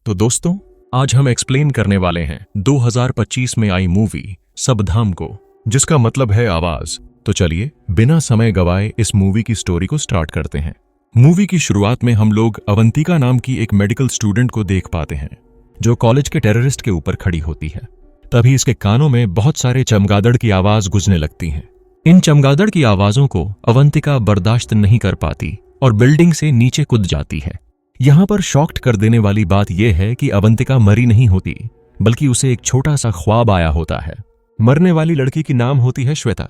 तो दोस्तों, आज हम एक्सप्लेन करने वाले हैं 2025 में आई मूवी सबधाम को, जिसका मतलब है आवाज। तो चलिए बिना समय गवाए इस मूवी की स्टोरी को स्टार्ट करते हैं। मूवी की शुरुआत में हम लोग अवंतिका नाम की एक मेडिकल स्टूडेंट को देख पाते हैं, जो कॉलेज के टेररिस्ट के ऊपर खड़ी होती है। तभी इसके कानों में बहुत सारे चमगादड़ की आवाज गूंजने लगती है। इन चमगादड़ की आवाजों को अवंतिका बर्दाश्त नहीं कर पाती और बिल्डिंग से नीचे कूद जाती है। यहाँ पर शॉक्ड कर देने वाली बात यह है कि अवंतिका मरी नहीं होती, बल्कि उसे एक छोटा सा ख्वाब आया होता है। मरने वाली लड़की की नाम होती है श्वेता।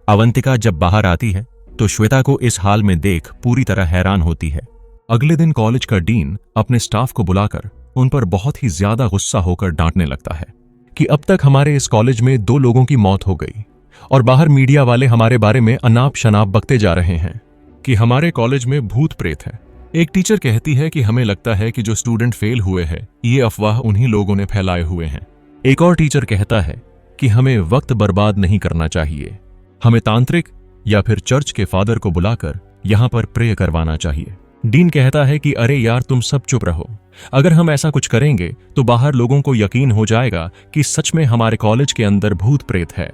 अवंतिका जब बाहर आती है तो श्वेता को इस हाल में देख पूरी तरह हैरान होती है। अगले दिन कॉलेज का डीन अपने स्टाफ को बुलाकर उन पर बहुत ही ज्यादा गुस्सा होकर डांटने लगता है कि अब तक हमारे इस कॉलेज में 2 लोगों की मौत हो गई और बाहर मीडिया वाले हमारे बारे में अनाप शनाप बकते जा रहे हैं कि हमारे कॉलेज में भूत प्रेत है। एक टीचर कहती है कि हमें लगता है कि जो स्टूडेंट फेल हुए हैं ये अफवाह उन्हीं लोगों ने फैलाए हुए हैं। एक और टीचर कहता है कि हमें वक्त बर्बाद नहीं करना चाहिए, हमें तांत्रिक या फिर चर्च के फादर को बुलाकर यहां पर प्रे करवाना चाहिए। डीन कहता है कि अरे यार, तुम सब चुप रहो। अगर हम ऐसा कुछ करेंगे तो बाहर लोगों को यकीन हो जाएगा कि सच में हमारे कॉलेज के अंदर भूत प्रेत है,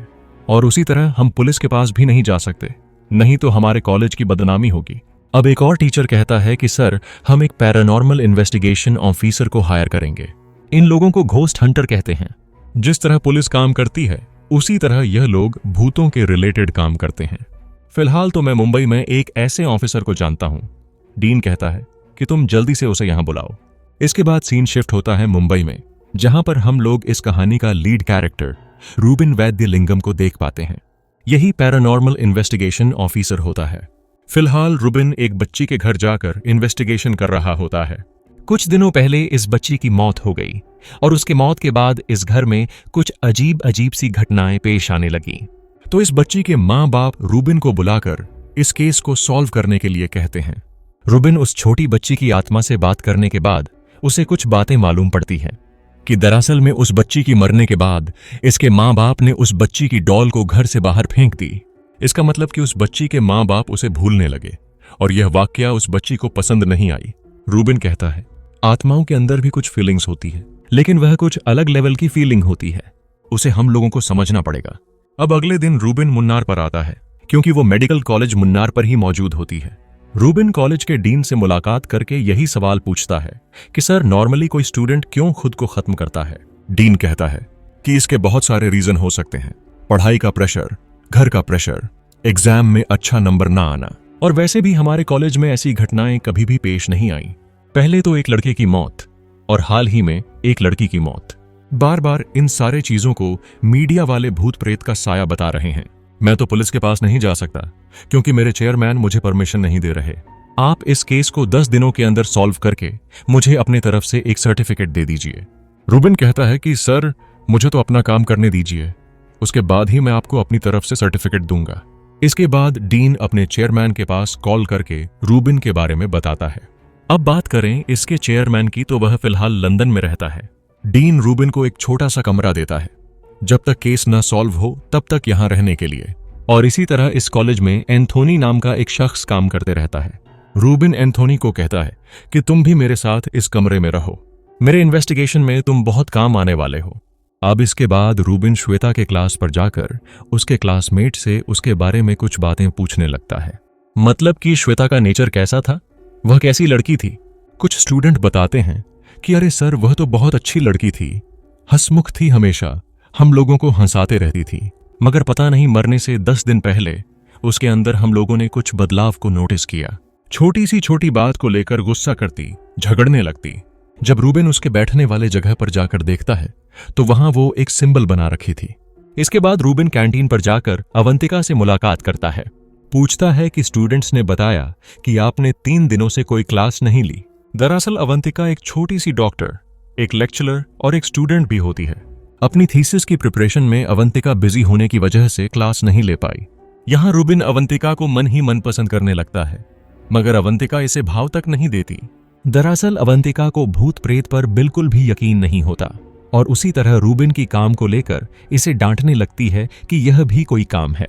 और उसी तरह हम पुलिस के पास भी नहीं जा सकते, नहीं तो हमारे कॉलेज की बदनामी होगी। अब एक और टीचर कहता है कि सर, हम एक पैरानॉर्मल इन्वेस्टिगेशन ऑफिसर को हायर करेंगे। इन लोगों को घोस्ट हंटर कहते हैं। जिस तरह पुलिस काम करती है उसी तरह यह लोग भूतों के रिलेटेड काम करते हैं। फिलहाल तो मैं मुंबई में एक ऐसे ऑफिसर को जानता हूं। डीन कहता है कि तुम जल्दी से उसे यहां बुलाओ। इसके बाद सीन शिफ्ट होता है मुंबई में, जहां पर हम लोग इस कहानी का लीड कैरेक्टर रूबिन वैद्यलिंगम को देख पाते हैं। यही पैरानॉर्मल इन्वेस्टिगेशन ऑफिसर होता है। फिलहाल रूबिन एक बच्ची के घर जाकर इन्वेस्टिगेशन कर रहा होता है। कुछ दिनों पहले इस बच्ची की मौत हो गई और उसके मौत के बाद इस घर में कुछ अजीब अजीब सी घटनाएं पेश आने लगी। तो इस बच्ची के माँ बाप रूबिन को बुलाकर इस केस को सॉल्व करने के लिए कहते हैं। रूबिन उस छोटी बच्ची की आत्मा से बात करने के बाद उसे कुछ बातें मालूम पड़ती हैं कि दरअसल में उस बच्ची की मरने के बाद इसके माँ बाप ने उस बच्ची की डॉल को घर से बाहर फेंक दी। इसका मतलब कि उस बच्ची के माँ बाप उसे भूलने लगे और यह वाकया उस बच्ची को पसंद नहीं आई। रूबिन कहता है आत्माओं के अंदर भी कुछ फीलिंग्स होती है, लेकिन वह कुछ अलग लेवल की फीलिंग होती है, उसे हम लोगों को समझना पड़ेगा। अब अगले दिन रूबिन मुन्नार पर आता है, क्योंकि वो मेडिकल कॉलेज मुन्नार पर ही मौजूद होती है। रूबिन कॉलेज के डीन से मुलाकात करके यही सवाल पूछता है कि सर, नॉर्मली कोई स्टूडेंट क्यों खुद को खत्म करता है। डीन कहता है कि इसके बहुत सारे रीजन हो सकते हैं। पढ़ाई का प्रेशर, घर का प्रेशर, एग्जाम में अच्छा नंबर ना आना, और वैसे भी हमारे कॉलेज में ऐसी घटनाएं कभी भी पेश नहीं आई। पहले तो एक लड़के की मौत और हाल ही में एक लड़की की मौत। बार बार इन सारे चीजों को मीडिया वाले भूत प्रेत का साया बता रहे हैं। मैं तो पुलिस के पास नहीं जा सकता क्योंकि मेरे चेयरमैन मुझे परमिशन नहीं दे रहे। आप इस केस को 10 दिनों के अंदर सॉल्व करके मुझे अपने तरफ से एक सर्टिफिकेट दे दीजिए। रूबिन कहता है कि सर, मुझे तो अपना काम करने दीजिए, उसके बाद ही मैं आपको अपनी तरफ से सर्टिफिकेट दूंगा। इसके बाद डीन अपने चेयरमैन के पास कॉल करके रूबिन के बारे में बताता है। अब बात करें इसके चेयरमैन की, तो वह फिलहाल लंदन में रहता है। डीन रूबिन को एक छोटा सा कमरा देता है जब तक केस न सॉल्व हो तब तक यहां रहने के लिए, और इसी तरह इस कॉलेज में एंथोनी नाम का एक शख्स काम करते रहता है। रूबिन एंथोनी को कहता है कि तुम भी मेरे साथ इस कमरे में रहो, मेरे इन्वेस्टिगेशन में तुम बहुत काम आने वाले हो। अब इसके बाद रूबिन श्वेता के क्लास पर जाकर उसके क्लासमेट से उसके बारे में कुछ बातें पूछने लगता है। मतलब कि श्वेता का नेचर कैसा था, वह कैसी लड़की थी। कुछ स्टूडेंट बताते हैं कि अरे सर, वह तो बहुत अच्छी लड़की थी, हंसमुख थी, हमेशा हम लोगों को हंसाते रहती थी, मगर पता नहीं मरने से 10 दिन पहले उसके अंदर हम लोगों ने कुछ बदलाव को नोटिस किया। छोटी सी छोटी बात को लेकर गुस्सा करती, झगड़ने लगती। जब रूबिन उसके बैठने वाले जगह पर जाकर देखता है तो वहां वो एक सिंबल बना रखी थी। इसके बाद रूबिन कैंटीन पर जाकर अवंतिका से मुलाकात करता है। पूछता है कि स्टूडेंट्स ने बताया कि आपने 3 दिनों से कोई क्लास नहीं ली। दरअसल अवंतिका एक छोटी सी डॉक्टर, एक लेक्चरर और एक स्टूडेंट भी होती है। अपनी थीसिस की प्रिपरेशन में अवंतिका बिजी होने की वजह से क्लास नहीं ले पाई। यहां रूबिन अवंतिका को मन ही मन पसंद करने लगता है, मगर अवंतिका इसे भाव तक नहीं देती। दरअसल अवंतिका को भूत प्रेत पर बिल्कुल भी यकीन नहीं होता, और उसी तरह रूबिन की काम को लेकर इसे डांटने लगती है कि यह भी कोई काम है।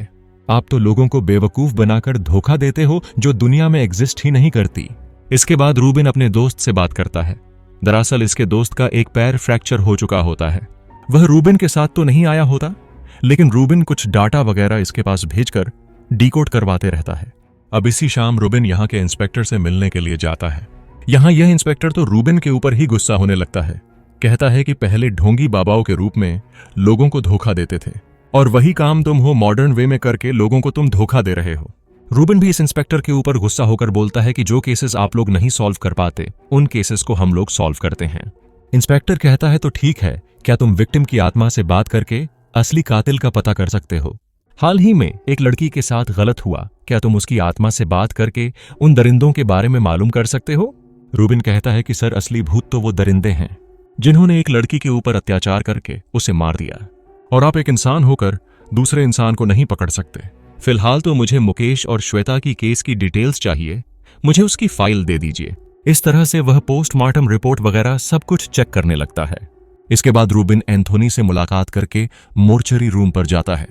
आप तो लोगों को बेवकूफ बनाकर धोखा देते हो जो दुनिया में एग्जिस्ट ही नहीं करती। इसके बाद रूबिन अपने दोस्त से बात करता है दरअसल इसके दोस्त का एक पैर फ्रैक्चर हो चुका होता है। वह रूबिन के साथ तो नहीं आया होता, लेकिन रूबिन कुछ डाटा वगैरह इसके पास भेजकर डिकोड करवाते रहता है। अब इसी शाम रूबिन यहाँ के इंस्पेक्टर से मिलने के लिए जाता है। यहाँ यह इंस्पेक्टर तो रूबिन के ऊपर ही गुस्सा होने लगता है। कहता है कि पहले ढोंगी बाबाओं के रूप में लोगों को धोखा देते थे और वही काम तुम हो मॉडर्न वे में करके लोगों को तुम धोखा दे रहे हो। रूबिन भी इस इंस्पेक्टर के ऊपर गुस्सा होकर बोलता है कि जो केसेस आप लोग नहीं सॉल्व कर पाते उन केसेस को हम लोग सॉल्व करते हैं। इंस्पेक्टर कहता है तो ठीक है, क्या तुम विक्टिम की आत्मा से बात करके असली कातिल का पता कर सकते हो? हाल ही में एक लड़की के साथ गलत हुआ, क्या तुम उसकी आत्मा से बात करके उन दरिंदों के बारे में मालूम कर सकते हो? रूबिन कहता है कि सर, असली भूत तो वो दरिंदे हैं जिन्होंने एक लड़की के ऊपर अत्याचार करके उसे मार दिया, और आप एक इंसान होकर दूसरे इंसान को नहीं पकड़ सकते। फिलहाल तो मुझे मुकेश और श्वेता की केस की डिटेल्स चाहिए, मुझे उसकी फाइल दे दीजिए। इस तरह से वह पोस्टमार्टम रिपोर्ट वगैरह सब कुछ चेक करने लगता है। इसके बाद रूबिन एंथोनी से मुलाकात करके मोर्चरी रूम पर जाता है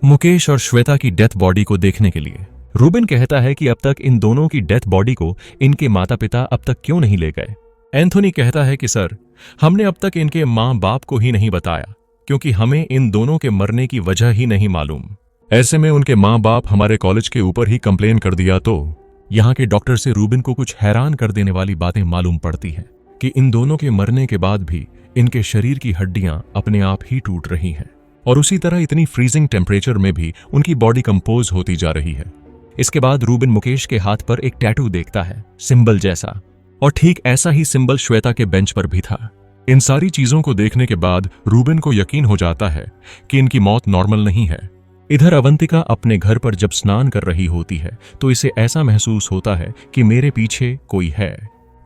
मुकेश और श्वेता की डेथ बॉडी को देखने के लिए। रूबिन कहता है कि अब तक इन दोनों की डेथ बॉडी को इनके माता पिता अब तक क्यों नहीं ले गए। एंथोनी कहता है कि सर, हमने अब तक इनके माँ बाप को ही नहीं बताया क्योंकि हमें इन दोनों के मरने की वजह ही नहीं मालूम। ऐसे में उनके माँ बाप हमारे कॉलेज के ऊपर ही कंप्लेन कर दिया तो यहाँ के डॉक्टर से रूबिन को कुछ हैरान कर देने वाली बातें मालूम पड़ती हैं कि इन दोनों के मरने के बाद भी इनके शरीर की हड्डियां अपने आप ही टूट रही हैं और उसी तरह इतनी फ्रीजिंग टेम्परेचर में भी उनकी बॉडी कंपोज होती जा रही है। इसके बाद रूबिन मुकेश के हाथ पर एक टैटू देखता है, सिंबल जैसा, और ठीक ऐसा ही सिंबल श्वेता के बेंच पर भी था। इन सारी चीजों को देखने के बाद रूबिन को यकीन हो जाता है कि इनकी मौत नॉर्मल नहीं है। इधर अवंतिका अपने घर पर जब स्नान कर रही होती है तो इसे ऐसा महसूस होता है कि मेरे पीछे कोई है।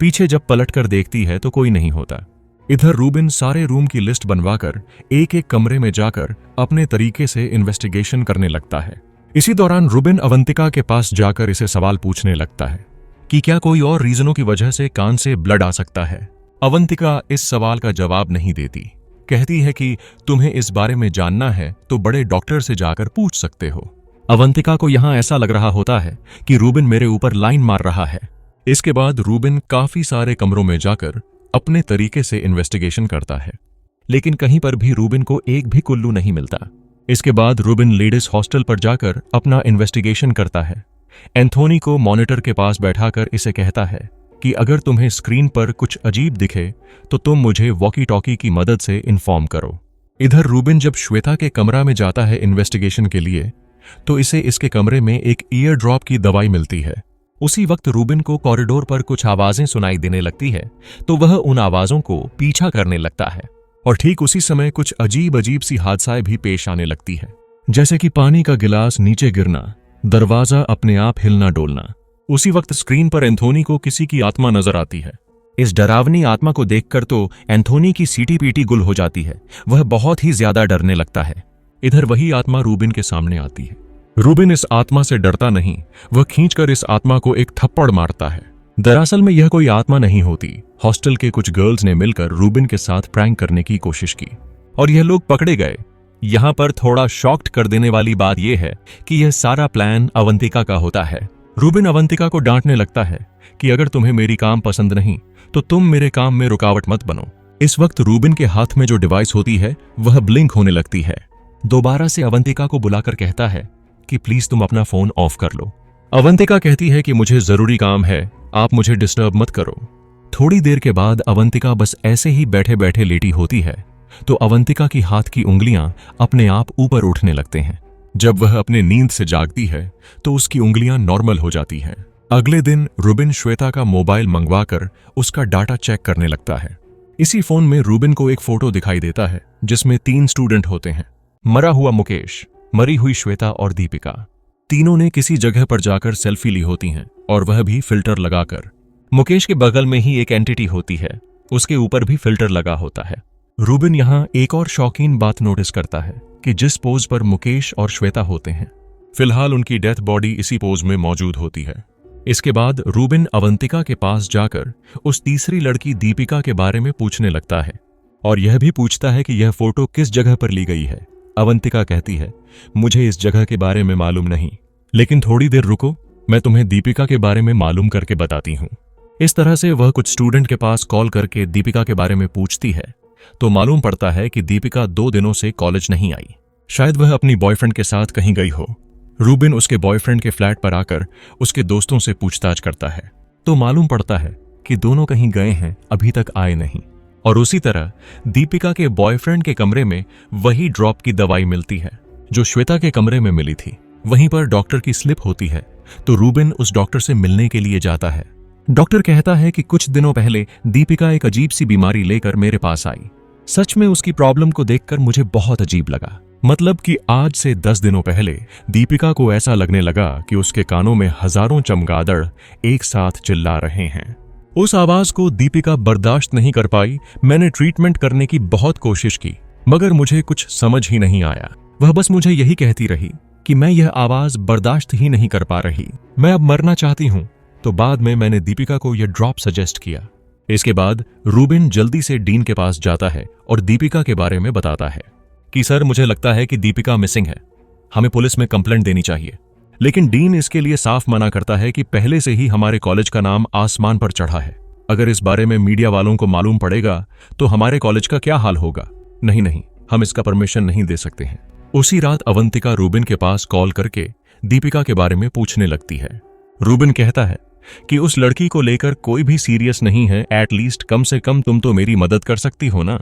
पीछे जब पलटकर देखती है तो कोई नहीं होता। इधर रूबिन सारे रूम की लिस्ट बनवाकर एक एक कमरे में जाकर अपने तरीके से इन्वेस्टिगेशन करने लगता है। इसी दौरान रूबिन अवंतिका के पास जाकर इसे सवाल पूछने लगता है कि क्या कोई और रीजनों की वजह से कान से ब्लड आ सकता है। अवंतिका इस सवाल का जवाब नहीं देती, कहती है कि तुम्हें इस बारे में जानना है तो बड़े डॉक्टर से जाकर पूछ सकते हो। अवंतिका को यहां ऐसा लग रहा होता है कि रूबिन मेरे ऊपर लाइन मार रहा है। इसके बाद रूबिन काफी सारे कमरों में जाकर अपने तरीके से इन्वेस्टिगेशन करता है, लेकिन कहीं पर भी रूबिन को एक भी कुल्लू नहीं मिलता। इसके बाद रूबिन लेडीज हॉस्टल पर जाकर अपना इन्वेस्टिगेशन करता है। एंथोनी को मॉनिटर के पास बैठाकर इसे कहता है कि अगर तुम्हें स्क्रीन पर कुछ अजीब दिखे तो तुम मुझे वॉकी टॉकी की मदद से इन्फॉर्म करो। इधर रूबिन जब श्वेता के कमरा में जाता है इन्वेस्टिगेशन के लिए तो इसे इसके कमरे में एक ईयर ड्रॉप की दवाई मिलती है। उसी वक्त रूबिन को कॉरिडोर पर कुछ आवाजें सुनाई देने लगती है तो वह उन आवाजों को पीछा करने लगता है और ठीक उसी समय कुछ अजीब अजीब सी हादसाएं भी पेश आने लगती है, जैसे कि पानी का गिलास नीचे गिरना, दरवाजा अपने आप हिलना डोलना। उसी वक्त स्क्रीन पर एंथोनी को किसी की आत्मा नजर आती है। इस डरावनी आत्मा को देखकर तो एंथोनी की सीटी पीटी गुल हो जाती है, वह बहुत ही ज्यादा डरने लगता है। इधर वही आत्मा रूबिन के सामने आती है। रूबिन इस आत्मा से डरता नहीं, वह खींचकर इस आत्मा को एक थप्पड़ मारता है। दरअसल में यह कोई आत्मा नहीं होती, हॉस्टल के कुछ गर्ल्स ने मिलकर रूबिन के साथ प्रैंक करने की कोशिश की और यह लोग पकड़े गए। यहाँ पर थोड़ा शॉक्ड कर देने वाली बात यह है कि यह सारा प्लान अवंतिका का होता है। रूबिन अवंतिका को डांटने लगता है कि अगर तुम्हें मेरी काम पसंद नहीं तो तुम मेरे काम में रुकावट मत बनो। इस वक्त रूबिन के हाथ में जो डिवाइस होती है वह ब्लिंक होने लगती है। दोबारा से अवंतिका को बुलाकर कहता है कि प्लीज तुम अपना फोन ऑफ कर लो। अवंतिका कहती है कि मुझे जरूरी काम है, आप मुझे डिस्टर्ब मत करो। थोड़ी देर के बाद अवंतिका बस ऐसे ही बैठे बैठे लेटी होती है तो अवंतिका की हाथ की उंगलियां अपने आप ऊपर उठने लगते हैं। जब वह अपने नींद से जागती है तो उसकी उंगलियां नॉर्मल हो जाती हैं। अगले दिन रूबिन श्वेता का मोबाइल मंगवाकर उसका डाटा चेक करने लगता है। इसी फोन में रूबिन को एक फोटो दिखाई देता है जिसमें 3 स्टूडेंट होते हैं, मरा हुआ मुकेश, मरी हुई श्वेता और दीपिका। तीनों ने किसी जगह पर जाकर सेल्फी ली होती हैं और वह भी फिल्टर लगाकर। मुकेश के बगल में ही एक एंटिटी होती है, उसके ऊपर भी फिल्टर लगा होता है। रूबिन यहाँ एक और शौकीन बात नोटिस करता है कि जिस पोज पर मुकेश और श्वेता होते हैं फिलहाल उनकी डेथ बॉडी इसी पोज में मौजूद होती है। इसके बाद रूबिन अवंतिका के पास जाकर उस तीसरी लड़की दीपिका के बारे में पूछने लगता है और यह भी पूछता है कि यह फोटो किस जगह पर ली गई है। अवंतिका कहती है मुझे इस जगह के बारे में मालूम नहीं, लेकिन थोड़ी देर रुको, मैं तुम्हें दीपिका के बारे में मालूम करके बताती हूँ। इस तरह से वह कुछ स्टूडेंट के पास कॉल करके दीपिका के बारे में पूछती है तो मालूम पड़ता है कि दीपिका 2 दिनों से कॉलेज नहीं आई। शायद वह अपनी बॉयफ्रेंड के साथ कहीं गई हो। रूबिन उसके बॉयफ्रेंड के फ्लैट पर आकर उसके दोस्तों से पूछताछ करता है तो मालूम पड़ता है कि दोनों कहीं गए हैं, अभी तक आए नहीं। और उसी तरह दीपिका के बॉयफ्रेंड के कमरे में वही ड्रॉप की दवाई मिलती है जो श्वेता के कमरे में मिली थी। वहीं पर डॉक्टर की स्लिप होती है तो रूबिन उस डॉक्टर से मिलने के लिए जाता है। डॉक्टर कहता है कि कुछ दिनों पहले दीपिका एक अजीब सी बीमारी लेकर मेरे पास आई। सच में उसकी प्रॉब्लम को देखकर मुझे बहुत अजीब लगा। मतलब कि आज से 10 दिनों पहले दीपिका को ऐसा लगने लगा कि उसके कानों में हजारों चमगादड़ एक साथ चिल्ला रहे हैं। उस आवाज को दीपिका बर्दाश्त नहीं कर पाई। मैंने ट्रीटमेंट करने की बहुत कोशिश की मगर मुझे कुछ समझ ही नहीं आया। वह बस मुझे यही कहती रही कि मैं यह आवाज बर्दाश्त ही नहीं कर पा रही, मैं अब मरना चाहती हूं। तो बाद में मैंने दीपिका को यह ड्रॉप सजेस्ट किया। इसके बाद रूबिन जल्दी से डीन के पास जाता है और दीपिका के बारे में बताता है कि सर मुझे लगता है कि दीपिका मिसिंग है, हमें पुलिस में कंप्लेंट देनी चाहिए। लेकिन डीन इसके लिए साफ मना करता है कि पहले से ही हमारे कॉलेज का नाम आसमान पर चढ़ा है, अगर इस बारे में मीडिया वालों को मालूम पड़ेगा तो हमारे कॉलेज का क्या हाल होगा। नहीं, हम इसका परमिशन नहीं दे सकते हैं। उसी रात अवंतिका रूबिन के पास कॉल करके दीपिका के बारे में पूछने लगती है। रूबिन कहता है कि उस लड़की को लेकर कोई भी सीरियस नहीं है, एटलीस्ट कम से कम तुम तो मेरी मदद कर सकती हो ना।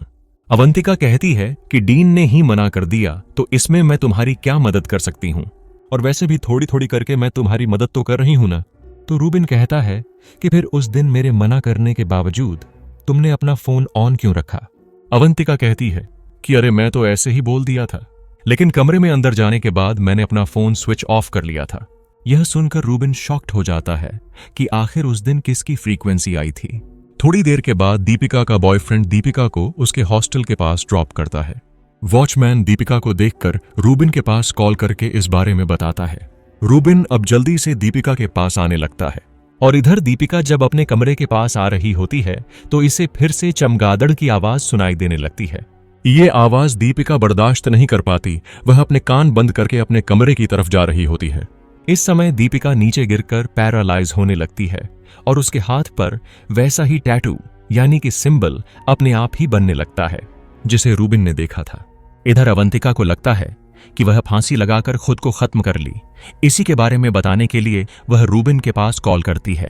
अवंतिका कहती है कि डीन ने ही मना कर दिया तो इसमें मैं तुम्हारी क्या मदद कर सकती हूं, और वैसे भी थोड़ी थोड़ी करके मैं तुम्हारी मदद तो कर रही हूं ना। तो रूबिन कहता है कि फिर उस दिन मेरे मना करने के बावजूद तुमने अपना फोन ऑन क्यों रखा। अवंतिका कहती है कि अरे मैं तो ऐसे ही बोल दिया था, लेकिन कमरे में अंदर जाने के बाद मैंने अपना फोन स्विच ऑफ कर लिया था। यह सुनकर रूबिन शॉक्ड हो जाता है कि आखिर उस दिन किसकी फ्रीक्वेंसी आई थी। थोड़ी देर के बाद दीपिका का बॉयफ्रेंड दीपिका को उसके हॉस्टल के पास ड्रॉप करता है। वॉचमैन दीपिका को देखकर रूबिन के पास कॉल करके इस बारे में बताता है। रूबिन अब जल्दी से दीपिका के पास आने लगता है और इधर दीपिका जब अपने कमरे के पास आ रही होती है तो इसे फिर से चमगादड़ की आवाज सुनाई देने लगती है। ये आवाज दीपिका बर्दाश्त नहीं कर पाती, वह अपने कान बंद करके अपने कमरे की तरफ जा रही होती है। इस समय दीपिका नीचे गिरकर पैरालाइज होने लगती है और उसके हाथ पर वैसा ही टैटू यानी कि सिंबल अपने आप ही बनने लगता है जिसे रूबिन ने देखा था। इधर अवंतिका को लगता है कि वह फांसी लगाकर खुद को खत्म कर ली। इसी के बारे में बताने के लिए वह रूबिन के पास कॉल करती है।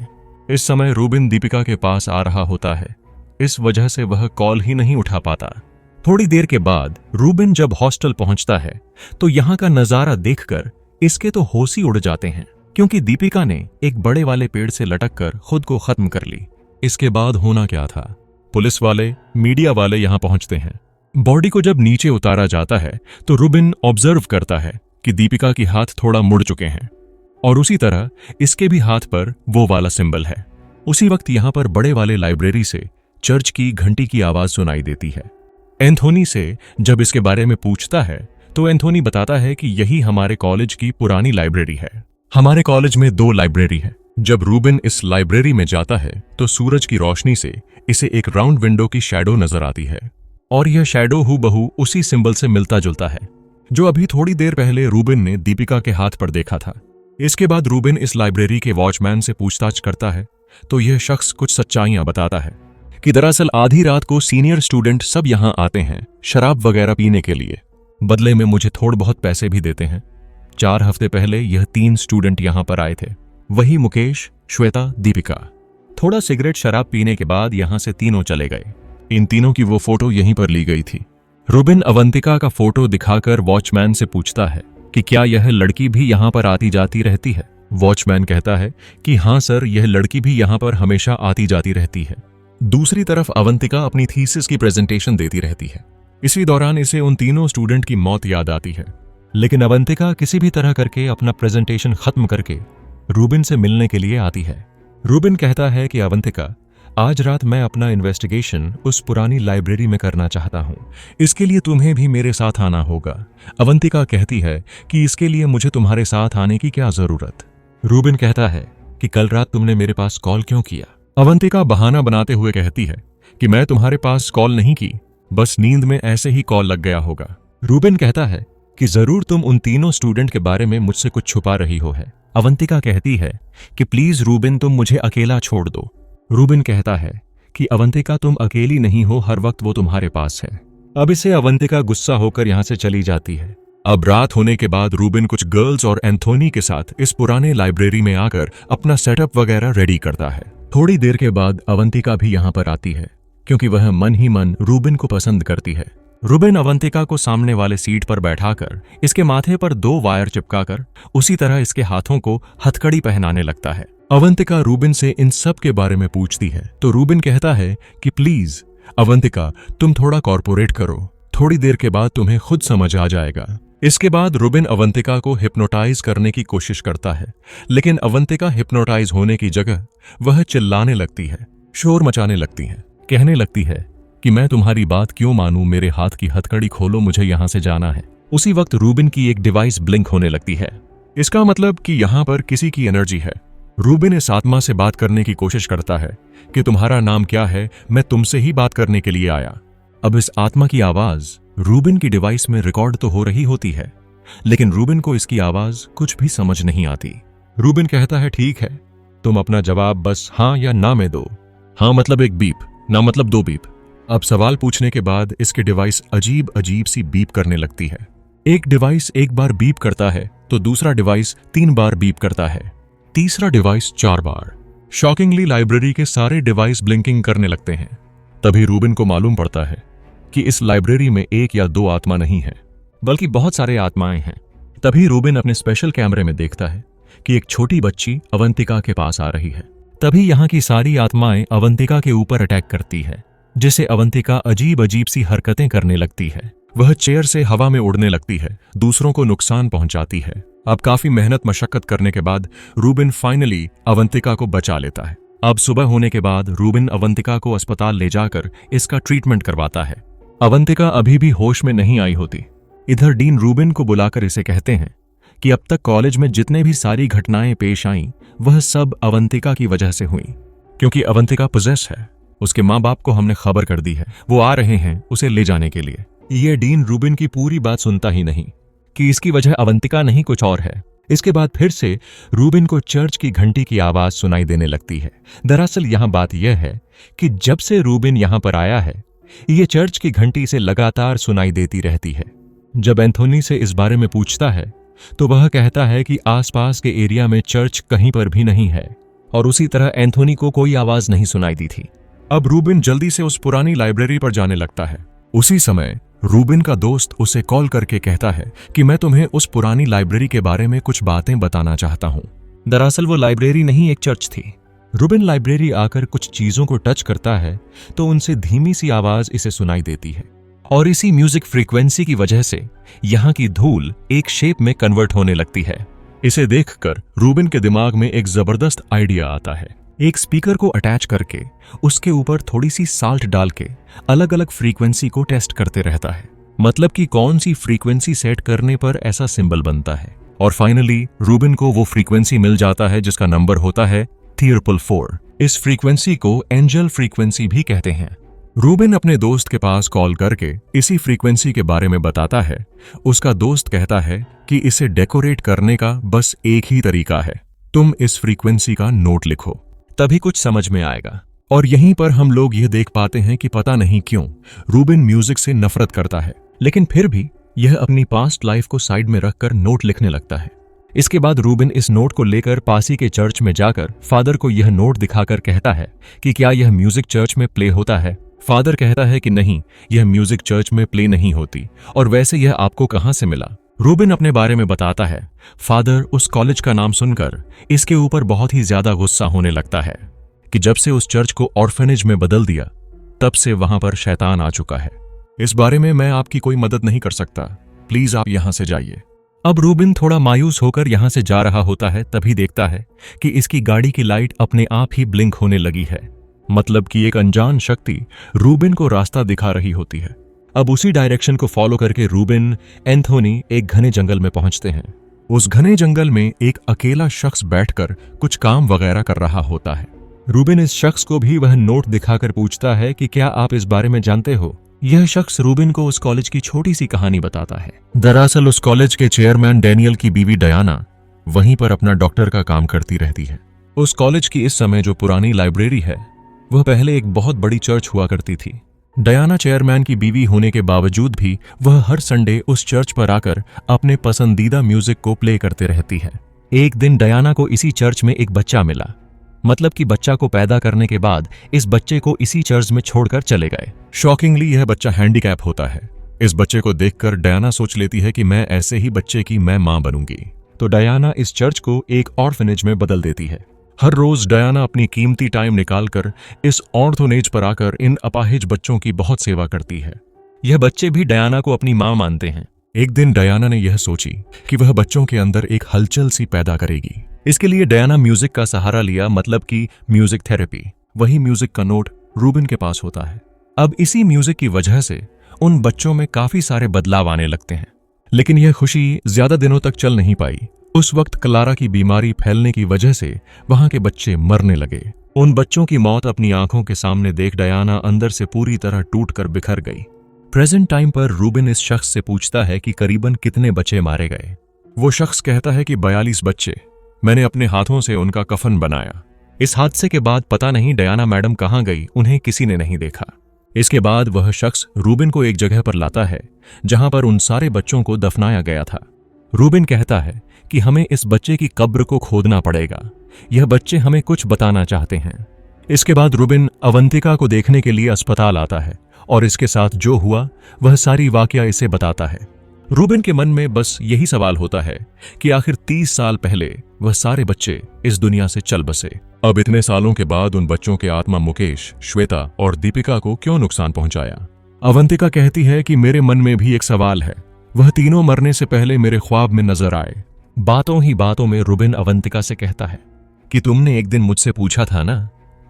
इस समय रूबिन दीपिका के पास आ रहा होता है, इस वजह से वह कॉल ही नहीं उठा पाता। थोड़ी देर के बाद रूबिन जब हॉस्टल पहुंचता है तो यहाँ का नजारा देखकर इसके तो होश ही उड़ जाते हैं, क्योंकि दीपिका ने एक बड़े वाले पेड़ से लटककर खुद को खत्म कर ली। इसके बाद होना क्या था, पुलिस वाले, मीडिया वाले यहां पहुंचते हैं। बॉडी को जब नीचे उतारा जाता है तो रूबिन ऑब्जर्व करता है कि दीपिका के हाथ थोड़ा मुड़ चुके हैं और उसी तरह इसके भी हाथ पर वो वाला सिंबल है। उसी वक्त यहां पर बड़े वाले लाइब्रेरी से चर्च की घंटी की आवाज सुनाई देती है। एंथोनी से जब इसके बारे में पूछता है तो एंथोनी बताता है कि यही हमारे कॉलेज की पुरानी लाइब्रेरी है। हमारे कॉलेज में 2 लाइब्रेरी है। जब रूबिन इस लाइब्रेरी में जाता है तो सूरज की रोशनी से इसे एक राउंड विंडो की शैडो नजर आती है और यह शैडो हूबहू उसी सिंबल से मिलता जुलता है जो अभी थोड़ी देर पहले रूबिन ने दीपिका के हाथ पर देखा था। इसके बाद रूबिन इस लाइब्रेरी के वॉचमैन से पूछताछ करता है तो यह शख्स कुछ सच्चाइयां बताता है कि दरअसल आधी रात को सीनियर स्टूडेंट सब यहां आते हैं शराब वगैरह पीने के लिए, बदले में मुझे थोड़े बहुत पैसे भी देते हैं। 4 हफ्ते पहले यह 3 स्टूडेंट यहां पर आए थे, वही मुकेश, श्वेता, दीपिका। थोड़ा सिगरेट शराब पीने के बाद यहां से तीनों चले गए। इन तीनों की वो फोटो यहीं पर ली गई थी। रूबिन अवंतिका का फोटो दिखाकर वॉचमैन से पूछता है कि क्या यह लड़की भी यहां पर आती जाती रहती है। वॉचमैन कहता है कि हाँ सर, यह लड़की भी यहां पर हमेशा आती जाती रहती है। दूसरी तरफ अवंतिका अपनी थीसिस की प्रेजेंटेशन देती रहती है। इसी दौरान इसे उन तीनों स्टूडेंट की मौत याद आती है, लेकिन अवंतिका किसी भी तरह करके अपना प्रेजेंटेशन खत्म करके रूबिन से मिलने के लिए आती है। रूबिन कहता है कि अवंतिका, आज रात मैं अपना इन्वेस्टिगेशन उस पुरानी लाइब्रेरी में करना चाहता हूं, इसके लिए तुम्हें भी मेरे साथ आना होगा। अवंतिका कहती है कि इसके लिए मुझे तुम्हारे साथ आने की क्या जरूरत। रूबिन कहता है कि कल रात तुमने मेरे पास कॉल क्यों किया। अवंतिका बहाना बनाते हुए कहती है कि मैं तुम्हारे पास कॉल नहीं की, बस नींद में ऐसे ही कॉल लग गया होगा। रूबिन कहता है कि जरूर तुम उन तीनों स्टूडेंट के बारे में मुझसे कुछ छुपा रही हो है। अवंतिका कहती है कि प्लीज रूबिन, तुम मुझे अकेला छोड़ दो, रूबिन कहता है कि अवंतिका तुम अकेली नहीं हो, हर वक्त वो तुम्हारे पास है। अब इसे अवंतिका गुस्सा होकर यहाँ से चली जाती है। अब रात होने के बाद रूबिन कुछ गर्ल्स और एंथोनी के साथ इस पुराने लाइब्रेरी में आकर अपना सेटअप वगैरह रेडी करता है। थोड़ी देर के बाद अवंतिका भी यहाँ पर आती है क्योंकि वह मन ही मन रूबिन को पसंद करती है। रूबिन अवंतिका को सामने वाले सीट पर बैठाकर इसके माथे पर 2 वायर चिपकाकर उसी तरह इसके हाथों को हथकड़ी पहनाने लगता है। अवंतिका रूबिन से इन सब के बारे में पूछती है तो रूबिन कहता है कि प्लीज अवंतिका तुम थोड़ा कॉर्पोरेट करो, थोड़ी देर के बाद तुम्हें खुद समझ आ जाएगा। इसके बाद रूबिन अवंतिका को हिप्नोटाइज करने की कोशिश करता है, लेकिन अवंतिका हिप्नोटाइज होने की जगह वह चिल्लाने लगती है, शोर मचाने लगती है, कहने लगती है कि मैं तुम्हारी बात क्यों मानूं, मेरे हाथ की हथकड़ी खोलो, मुझे यहां से जाना है। उसी वक्त रूबिन की एक डिवाइस ब्लिंक होने लगती है। इसका मतलब कि यहां पर किसी की एनर्जी है। रूबिन इस आत्मा से बात करने की कोशिश करता है कि तुम्हारा नाम क्या है, मैं तुमसे ही बात करने के लिए आया। अब इस आत्मा की आवाज रूबिन की डिवाइस में रिकॉर्ड तो हो रही होती है, लेकिन रूबिन को इसकी आवाज कुछ भी समझ नहीं आती। रूबिन कहता है ठीक है, तुम अपना जवाब बस हाँ या ना में दो। हाँ मतलब एक बीप, ना मतलब 2 बीप। अब सवाल पूछने के बाद इसकी डिवाइस अजीब अजीब सी बीप करने लगती है। एक डिवाइस एक बार बीप करता है तो दूसरा डिवाइस 3 बार बीप करता है, तीसरा डिवाइस 4 बार। शॉकिंगली लाइब्रेरी के सारे डिवाइस ब्लिंकिंग करने लगते हैं। तभी रूबिन को मालूम पड़ता है कि इस लाइब्रेरी में 1 या 2 आत्मा नहीं है, बल्कि बहुत सारे आत्माएं हैं। तभी रूबिन अपने स्पेशल कैमरे में देखता है कि एक छोटी बच्ची अवंतिका के पास आ रही है। तभी यहाँ की सारी आत्माएं अवंतिका के ऊपर अटैक करती है, जिससे अवंतिका अजीब अजीब सी हरकतें करने लगती है। वह चेयर से हवा में उड़ने लगती है, दूसरों को नुकसान पहुंचाती है। अब काफी मेहनत मशक्कत करने के बाद रूबिन फाइनली अवंतिका को बचा लेता है। अब सुबह होने के बाद रूबिन अवंतिका को अस्पताल ले जाकर इसका ट्रीटमेंट करवाता है। अवंतिका अभी भी होश में नहीं आई होती। इधर डीन रूबिन को बुलाकर इसे कहते हैं कि अब तक कॉलेज में जितने भी सारी घटनाएं पेश आईं वह सब अवंतिका की वजह से हुई, क्योंकि अवंतिका पोजेस है। उसके माँ बाप को हमने खबर कर दी है, वो आ रहे हैं उसे ले जाने के लिए। ये डीन रूबिन की पूरी बात सुनता ही नहीं कि इसकी वजह अवंतिका नहीं कुछ और है। इसके बाद फिर से रूबिन को चर्च की घंटी की आवाज सुनाई देने लगती है। दरअसल यहाँ बात यह है कि जब से रूबिन यहाँ पर आया है ये चर्च की घंटी इसे लगातार सुनाई देती रहती है। जब एंथोनी से इस बारे में पूछता है तो वह कहता है कि आसपास के एरिया में चर्च कहीं पर भी नहीं है, और उसी तरह एंथोनी को कोई आवाज नहीं सुनाई दी थी। अब रूबिन जल्दी से उस पुरानी लाइब्रेरी पर जाने लगता है। उसी समय रूबिन का दोस्त उसे कॉल करके कहता है कि मैं तुम्हें उस पुरानी लाइब्रेरी के बारे में कुछ बातें बताना चाहता हूं। दरअसल वो लाइब्रेरी नहीं एक चर्च थी। रूबिन लाइब्रेरी आकर कुछ चीजों को टच करता है तो उनसे धीमी सी आवाज इसे सुनाई देती है, और इसी म्यूजिक फ्रीक्वेंसी की वजह से यहाँ की धूल एक शेप में कन्वर्ट होने लगती है। इसे देखकर रूबिन के दिमाग में एक जबरदस्त आइडिया आता है। एक स्पीकर को अटैच करके उसके ऊपर थोड़ी सी साल्ट डाल के अलग अलग फ्रीक्वेंसी को टेस्ट करते रहता है, मतलब कि कौन सी फ्रीक्वेंसी सेट करने पर ऐसा सिंबल बनता है। और फाइनली रूबिन को वो फ्रीक्वेंसी मिल जाता है जिसका नंबर होता है 344। इस फ्रीक्वेंसी को एंजल फ्रीक्वेंसी भी कहते हैं। रूबिन अपने दोस्त के पास कॉल करके इसी फ्रीक्वेंसी के बारे में बताता है। उसका दोस्त कहता है कि इसे डेकोरेट करने का बस एक ही तरीका है, तुम इस फ्रीक्वेंसी का नोट लिखो, तभी कुछ समझ में आएगा। और यहीं पर हम लोग यह देख पाते हैं कि पता नहीं क्यों रूबिन म्यूजिक से नफरत करता है, लेकिन फिर भी यह अपनी पास्ट लाइफ को साइड में रखकर नोट लिखने लगता है। इसके बाद रूबिन इस नोट को लेकर पासी के चर्च में जाकर फादर को यह नोट दिखाकर कहता है कि क्या यह म्यूजिक चर्च में प्ले होता है। फादर कहता है कि नहीं, यह म्यूजिक चर्च में प्ले नहीं होती, और वैसे यह आपको कहां से मिला। रूबिन अपने बारे में बताता है। फादर उस कॉलेज का नाम सुनकर इसके ऊपर बहुत ही ज्यादा गुस्सा होने लगता है कि जब से उस चर्च को ऑर्फेनेज में बदल दिया तब से वहां पर शैतान आ चुका है। इस बारे में मैं आपकी कोई मदद नहीं कर सकता, प्लीज आप यहां से जाइए। अब रूबिन थोड़ा मायूस होकर यहां से जा रहा होता है, तभी देखता है कि इसकी गाड़ी की लाइट अपने आप ही ब्लिंक होने लगी है, मतलब कि एक अनजान शक्ति रूबिन को रास्ता दिखा रही होती है। अब उसी डायरेक्शन को फॉलो करके रूबिन, एंथोनी एक घने जंगल में पहुंचते हैं। उस घने जंगल में एक अकेला शख्स बैठकर कुछ काम वगैरह कर रहा होता है। रूबिन इस शख्स को भी वह नोट दिखाकर पूछता है कि क्या आप इस बारे में जानते हो। यह शख्स रूबिन को उस कॉलेज की छोटी सी कहानी बताता है। दरअसल उस कॉलेज के चेयरमैन डैनियल की बीवी डयाना वहीं पर अपना डॉक्टर का काम करती रहती है। उस कॉलेज की इस समय जो पुरानी लाइब्रेरी है वह पहले एक बहुत बड़ी चर्च हुआ करती थी। डयाना चेयरमैन की बीवी होने के बावजूद भी वह हर संडे उस चर्च पर आकर अपने पसंदीदा म्यूजिक को प्ले करते रहती है। एक दिन डयाना को इसी चर्च में एक बच्चा मिला, मतलब कि बच्चा को पैदा करने के बाद इस बच्चे को इसी चर्च में छोड़कर चले गए। शॉकिंगली यह बच्चा हैंडीकैप होता है। इस बच्चे को देखकर डयाना सोच लेती है कि मैं ऐसे ही बच्चे की मैं मां बनूंगी। तो डयाना इस चर्च को एक ऑर्फनेज में बदल देती है। हर रोज डयाना अपनी कीमती टाइम निकालकर इस ऑर्थोनेज पर आकर इन अपाहिज बच्चों की बहुत सेवा करती है। यह बच्चे भी डयाना को अपनी मां मानते हैं। एक दिन डयाना ने यह सोची कि वह बच्चों के अंदर एक हलचल सी पैदा करेगी। इसके लिए डयाना म्यूजिक का सहारा लिया, मतलब कि म्यूजिक थेरेपी। वही म्यूजिक का नोट रूबिन के पास होता है। अब इसी म्यूजिक की वजह से उन बच्चों में काफी सारे बदलाव आने लगते हैं। लेकिन यह खुशी ज्यादा दिनों तक चल नहीं पाई। उस वक्त क्लारा की बीमारी फैलने की वजह से वहां के बच्चे मरने लगे। उन बच्चों की मौत अपनी आंखों के सामने देख डयाना अंदर से पूरी तरह टूटकर बिखर गई। प्रेजेंट टाइम पर रूबिन इस शख्स से पूछता है कि करीबन कितने बच्चे मारे गए। वो शख्स कहता है कि 42 बच्चे। मैंने अपने हाथों से उनका कफन बनाया। इस हादसे के बाद पता नहीं डयाना मैडम कहां गई, उन्हें किसी ने नहीं देखा। इसके बाद वह शख्स रूबिन को एक जगह पर लाता है जहां पर उन सारे बच्चों को दफनाया गया था। रूबिन कहता है कि हमें इस बच्चे की कब्र को खोदना पड़ेगा। यह बच्चे हमें कुछ बताना चाहते हैं। इसके बाद रूबिन अवंतिका को देखने के लिए अस्पताल आता है और इसके साथ जो हुआ वह सारी वाकया इसे बताता है। रूबिन के मन में बस यही सवाल होता है कि आखिर 30 साल पहले वह सारे बच्चे इस दुनिया से चल बसे। अब इतने सालों के बाद उन बच्चों के आत्मा मुकेश, श्वेता और दीपिका को क्यों नुकसान पहुंचाया? अवंतिका कहती है कि मेरे मन में भी एक सवाल है। वह तीनों मरने से पहले मेरे ख्वाब में नजर आए। बातों ही बातों में रूबिन अवंतिका से कहता है कि तुमने एक दिन मुझसे पूछा था ना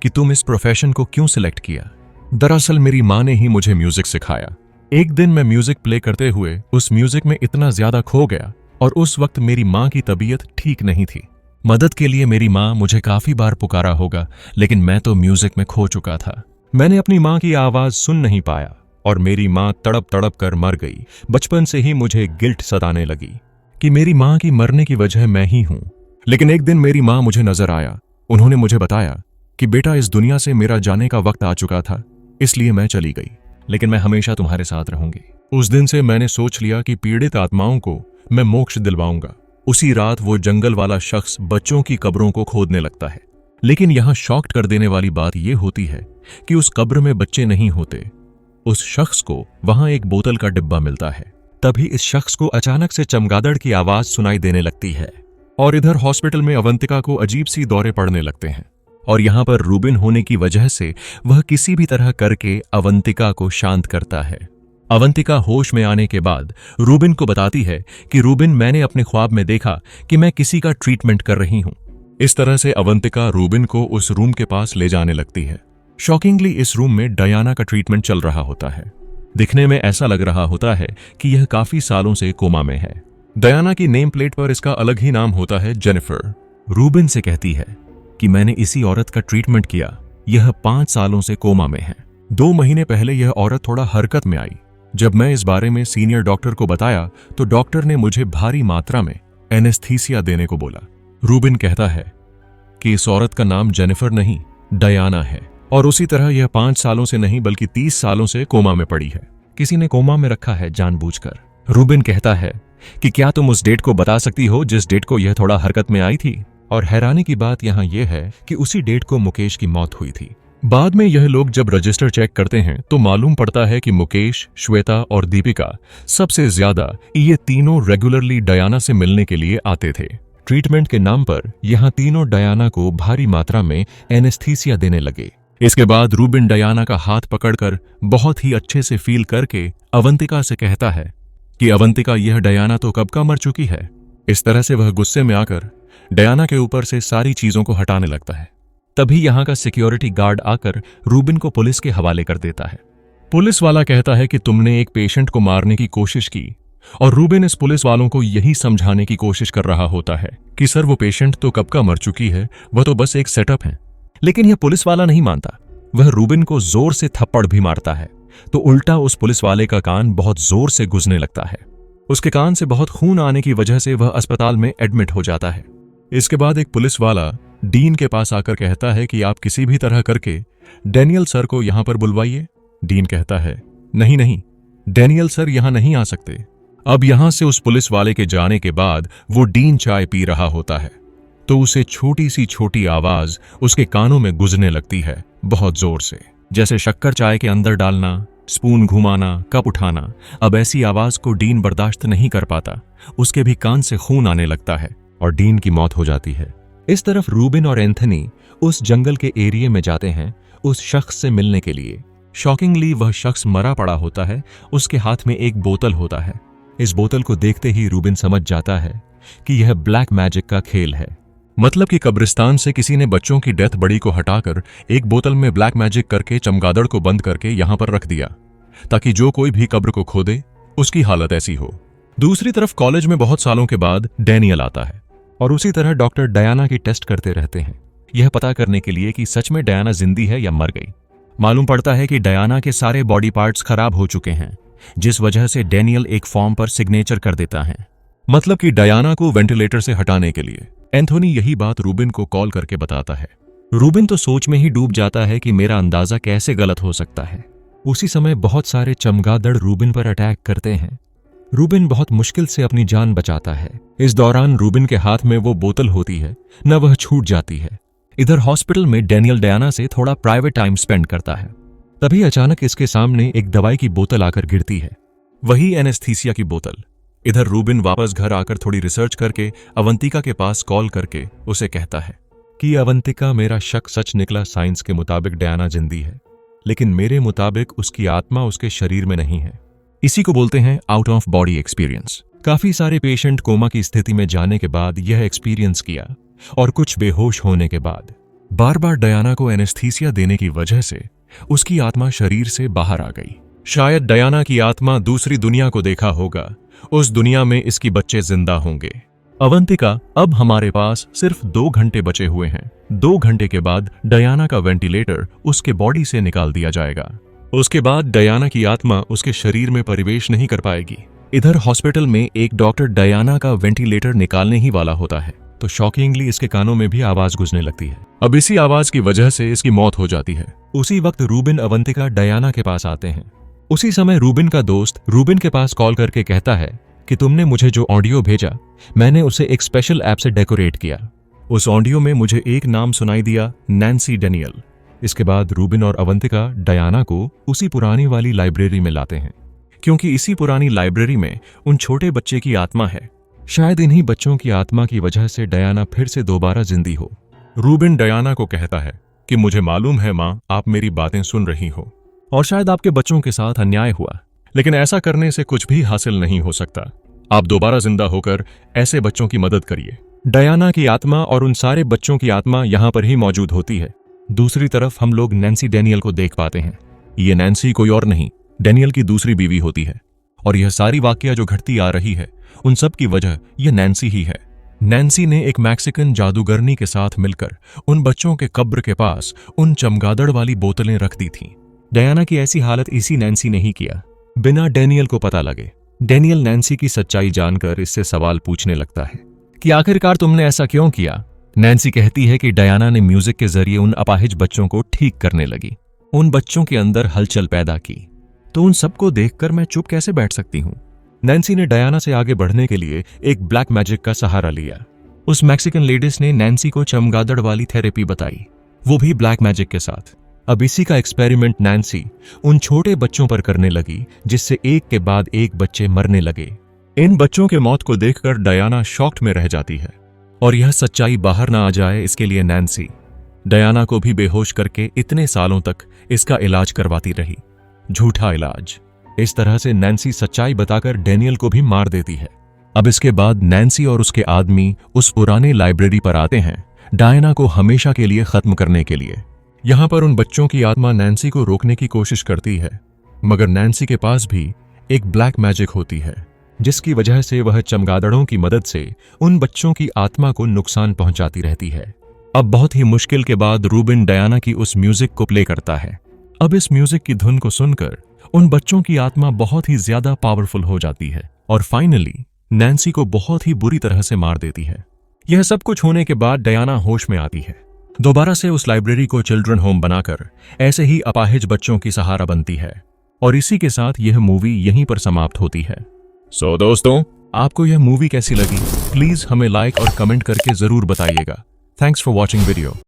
कि तुम इस प्रोफेशन को क्यों सिलेक्ट किया। दरअसल मेरी माँ ने ही मुझे म्यूजिक सिखाया। एक दिन मैं म्यूजिक प्ले करते हुए उस म्यूजिक में इतना ज्यादा खो गया और उस वक्त मेरी माँ की तबीयत ठीक नहीं थी। मदद के लिए मेरी माँ मुझे काफी बार पुकारा होगा, लेकिन मैं तो म्यूजिक में खो चुका था। मैंने अपनी माँ की आवाज सुन नहीं पाया और मेरी माँ तड़प तड़प कर मर गई। बचपन से ही मुझे गिल्ट सताने लगी कि मेरी माँ की मरने की वजह मैं ही हूं। लेकिन एक दिन मेरी माँ मुझे नजर आया। उन्होंने मुझे बताया कि बेटा, इस दुनिया से मेरा जाने का वक्त आ चुका था, इसलिए मैं चली गई, लेकिन मैं हमेशा तुम्हारे साथ रहूंगी। उस दिन से मैंने सोच लिया कि पीड़ित आत्माओं को मैं मोक्ष दिलवाऊंगा। उसी रात वो जंगल वाला शख्स बच्चों की कब्रों को खोदने लगता है। लेकिन यहां शॉक्ड कर देने वाली बात यह होती है कि उस कब्र में बच्चे नहीं होते। उस शख्स को वहां एक बोतल का डिब्बा मिलता है। तभी इस शख्स को अचानक से चमगादड़ की आवाज सुनाई देने लगती है और इधर हॉस्पिटल में अवंतिका को अजीब सी दौरे पड़ने लगते हैं। और यहां पर रूबिन होने की वजह से वह किसी भी तरह करके अवंतिका को शांत करता है। अवंतिका होश में आने के बाद रूबिन को बताती है कि रूबिन, मैंने अपने ख्वाब में देखा कि मैं किसी का ट्रीटमेंट कर रही हूं। इस तरह से अवंतिका रूबिन को उस रूम के पास ले जाने लगती है। शॉकिंगली इस रूम में डयाना का ट्रीटमेंट चल रहा होता है। दिखने में ऐसा लग रहा होता है कि यह काफी सालों से कोमा में है। डयाना की नेम प्लेट पर इसका अलग ही नाम होता है, जेनिफर। रूबिन से कहती है कि मैंने इसी औरत का ट्रीटमेंट किया, यह 5 सालों से कोमा में है। 2 महीने पहले यह औरत थोड़ा हरकत में आई। जब मैं इस बारे में सीनियर डॉक्टर को बताया तो डॉक्टर ने मुझे भारी मात्रा में एनेस्थीसिया देने को बोला। रूबिन कहता है कि इस औरत का नाम जेनिफर नहीं, डयाना है और उसी तरह यह 5 सालों से नहीं बल्कि 30 सालों से कोमा में पड़ी है। किसी ने कोमा में रखा है जानबूझकर। रूबिन कहता है कि क्या तुम उस डेट को बता सकती हो जिस डेट को यह थोड़ा हरकत में आई थी? और हैरानी की बात यहाँ यह है कि उसी डेट को मुकेश की मौत हुई थी। बाद में यह लोग जब रजिस्टर चेक करते हैं तो मालूम पड़ता है कि मुकेश, श्वेता और दीपिका सबसे ज्यादा ये तीनों रेगुलरली डयाना से मिलने के लिए आते थे। ट्रीटमेंट के नाम पर यहाँ तीनों डयाना को भारी मात्रा में एनेस्थीसिया देने लगे। इसके बाद रूबिन डयाना का हाथ पकड़कर बहुत ही अच्छे से फील करके अवंतिका से कहता है कि अवंतिका, यह डयाना तो कब का मर चुकी है। इस तरह से वह गुस्से में आकर डयाना के ऊपर से सारी चीजों को हटाने लगता है। तभी यहाँ का सिक्योरिटी गार्ड आकर रूबिन को पुलिस के हवाले कर देता है। पुलिस वाला कहता है कि तुमने एक पेशेंट को मारने की कोशिश की और रूबिन इस पुलिस वालों को यही समझाने की कोशिश कर रहा होता है कि सर, वो पेशेंट तो कब का मर चुकी है, वह तो बस एक सेटअप है। लेकिन यह पुलिस वाला नहीं मानता। वह रूबिन को जोर से थप्पड़ भी मारता है तो उल्टा उस पुलिस वाले का कान बहुत जोर से गुजने लगता है। उसके कान से बहुत खून आने की वजह से वह अस्पताल में एडमिट हो जाता है। इसके बाद एक पुलिस वाला डीन के पास आकर कहता है कि आप किसी भी तरह करके डैनियल सर को यहां पर बुलवाइए। डीन कहता है, नहीं नहीं, डैनियल सर यहां नहीं आ सकते। अब यहां से उस पुलिस वाले के जाने के बाद वो डीन चाय पी रहा होता है तो उसे छोटी सी छोटी आवाज उसके कानों में गुजरने लगती है, बहुत जोर से, जैसे शक्कर चाय के अंदर डालना, स्पून घुमाना, कप उठाना। अब ऐसी आवाज को डीन बर्दाश्त नहीं कर पाता, उसके भी कान से खून आने लगता है और डीन की मौत हो जाती है। इस तरफ रूबिन और एंथनी उस जंगल के एरिया में जाते हैं उस शख्स से मिलने के लिए। शॉकिंगली वह शख्स मरा पड़ा होता है, उसके हाथ में एक बोतल होता है। इस बोतल को देखते ही रूबिन समझ जाता है कि यह ब्लैक मैजिक का खेल है, मतलब कि कब्रिस्तान से किसी ने बच्चों की डेथ बॉडी को हटाकर एक बोतल में ब्लैक मैजिक करके चमगादड़ को बंद करके यहां पर रख दिया ताकि जो कोई भी कब्र को खोदे उसकी हालत ऐसी हो। दूसरी तरफ कॉलेज में बहुत सालों के बाद डैनियल आता है और उसी तरह डॉक्टर डायना की टेस्ट करते रहते हैं, यह पता करने के लिए कि सच में डायना जिंदी है या मर गई। मालूम पड़ता है कि डायना के सारे बॉडी पार्ट्स खराब हो चुके हैं, जिस वजह से डैनियल एक फॉर्म पर सिग्नेचर कर देता है, मतलब कि डायना को वेंटिलेटर से हटाने के लिए। एंथोनी यही बात रूबिन को कॉल करके बताता है। रूबिन तो सोच में ही डूब जाता है कि मेरा अंदाजा कैसे गलत हो सकता है। उसी समय बहुत सारे चमगादड़ रूबिन पर अटैक करते हैं। रूबिन बहुत मुश्किल से अपनी जान बचाता है। इस दौरान रूबिन के हाथ में वो बोतल होती है, न वह छूट जाती है। इधर हॉस्पिटल में डैनियल डायना से थोड़ा प्राइवेट टाइम स्पेंड करता है। तभी अचानक इसके सामने एक दवाई की बोतल आकर गिरती है, वही एनेस्थीसिया की बोतल। इधर रूबिन वापस घर आकर थोड़ी रिसर्च करके अवंतिका के पास कॉल करके उसे कहता है कि अवंतिका, मेरा शक सच निकला। साइंस के मुताबिक डायना जिंदी है, लेकिन मेरे मुताबिक उसकी आत्मा उसके शरीर में नहीं है। इसी को बोलते हैं आउट ऑफ बॉडी एक्सपीरियंस। काफी सारे पेशेंट कोमा की स्थिति में जाने के बाद यह एक्सपीरियंस किया और कुछ बेहोश होने के बाद बार बार डायना को एनेस्थीसिया देने की वजह से उसकी आत्मा शरीर से बाहर आ गई। शायद डायना की आत्मा दूसरी दुनिया को देखा होगा, उस दुनिया में इसकी बच्चे जिंदा होंगे। अवंतिका, अब हमारे पास सिर्फ 2 घंटे बचे हुए हैं। 2 घंटे के बाद डायना का वेंटिलेटर उसके बॉडी से निकाल दिया जाएगा। उसके बाद डायना की आत्मा उसके शरीर में प्रवेश नहीं कर पाएगी। इधर हॉस्पिटल में एक डॉक्टर डायना का वेंटिलेटर निकालने ही वाला होता है तो शॉकिंगली इसके कानों में भी आवाज गूंजने लगती है। अब इसी आवाज की वजह से इसकी मौत हो जाती है। उसी वक्त रूबिन अवंतिका डायना के पास आते हैं। उसी समय रूबिन का दोस्त रूबिन के पास कॉल करके कहता है कि तुमने मुझे जो ऑडियो भेजा, मैंने उसे एक स्पेशल ऐप से डेकोरेट किया। उस ऑडियो में मुझे एक नाम सुनाई दिया, नैन्सी डैनियल। इसके बाद रूबिन और अवंतिका डायना को उसी पुरानी वाली लाइब्रेरी में लाते हैं, क्योंकि इसी पुरानी लाइब्रेरी में उन छोटे बच्चे की आत्मा है। शायद इन्हीं बच्चों की आत्मा की वजह से डायना फिर से दोबारा जिंदी हो। रूबिन डायना को कहता है कि मुझे मालूम है माँ, आप मेरी बातें सुन रही हो और शायद आपके बच्चों के साथ अन्याय हुआ, लेकिन ऐसा करने से कुछ भी हासिल नहीं हो सकता। आप दोबारा जिंदा होकर ऐसे बच्चों की मदद करिए। डायना की आत्मा और उन सारे बच्चों की आत्मा यहाँ पर ही मौजूद होती है। दूसरी तरफ हम लोग नैन्सी डैनियल को देख पाते हैं। ये नैन्सी कोई और नहीं, डैनियल की दूसरी बीवी होती है और यह सारी वाकया जो घटती आ रही है उन सब की वजह यह नैन्सी ही है। नैन्सी ने एक मैक्सिकन जादूगरनी के साथ मिलकर उन बच्चों के कब्र के पास उन चमगादड़ वाली बोतलें रख दी थीं। डायना की ऐसी हालत इसी नैन्सी ने ही किया, बिना डैनियल को पता लगे। डैनियल नैन्सी की सच्चाई जानकर इससे सवाल पूछने लगता है कि आखिरकार तुमने ऐसा क्यों किया। नैन्सी कहती है कि डायना ने म्यूजिक के जरिए उन अपाहिज बच्चों को ठीक करने लगी, उन बच्चों के अंदर हलचल पैदा की। तो उन सबको देखकर मैं चुप कैसे बैठ सकती हूँ। नैन्सी ने डायना से आगे बढ़ने के लिए एक ब्लैक मैजिक का सहारा लिया। उस मैक्सिकन लेडीज ने नैन्सी को चमगादड़ वाली थेरेपी बताई, वो भी ब्लैक मैजिक के साथ। अब इसी का एक्सपेरिमेंट नैन्सी उन छोटे बच्चों पर करने लगी, जिससे एक के बाद एक बच्चे मरने लगे। इन बच्चों के मौत को देखकर डायना शॉक्ड में रह जाती है और यह सच्चाई बाहर ना आ जाए इसके लिए नैन्सी डायना को भी बेहोश करके इतने सालों तक इसका इलाज करवाती रही, झूठा इलाज। इस तरह से नैन्सी सच्चाई बताकर डैनियल को भी मार देती है। अब इसके बाद नैन्सी और उसके आदमी उस पुराने लाइब्रेरी पर आते हैं डायना को हमेशा के लिए खत्म करने के लिए। यहाँ पर उन बच्चों की आत्मा नैन्सी को रोकने की कोशिश करती है, मगर नैन्सी के पास भी एक ब्लैक मैजिक होती है, जिसकी वजह से वह चमगादड़ों की मदद से उन बच्चों की आत्मा को नुकसान पहुंचाती रहती है। अब बहुत ही मुश्किल के बाद रूबिन डायना की उस म्यूजिक को प्ले करता है। अब इस म्यूजिक की धुन को सुनकर उन बच्चों की आत्मा बहुत ही ज्यादा पावरफुल हो जाती है और फाइनली नैन्सी को बहुत ही बुरी तरह से मार देती है। यह सब कुछ होने के बाद डयाना होश में आती है। दोबारा से उस लाइब्रेरी को चिल्ड्रन होम बनाकर ऐसे ही अपाहिज बच्चों की सहारा बनती है। और इसी के साथ यह मूवी यहीं पर समाप्त होती है। सो दोस्तों, आपको यह मूवी कैसी लगी? प्लीज हमें लाइक और कमेंट करके जरूर बताइएगा। Thanks for watching video.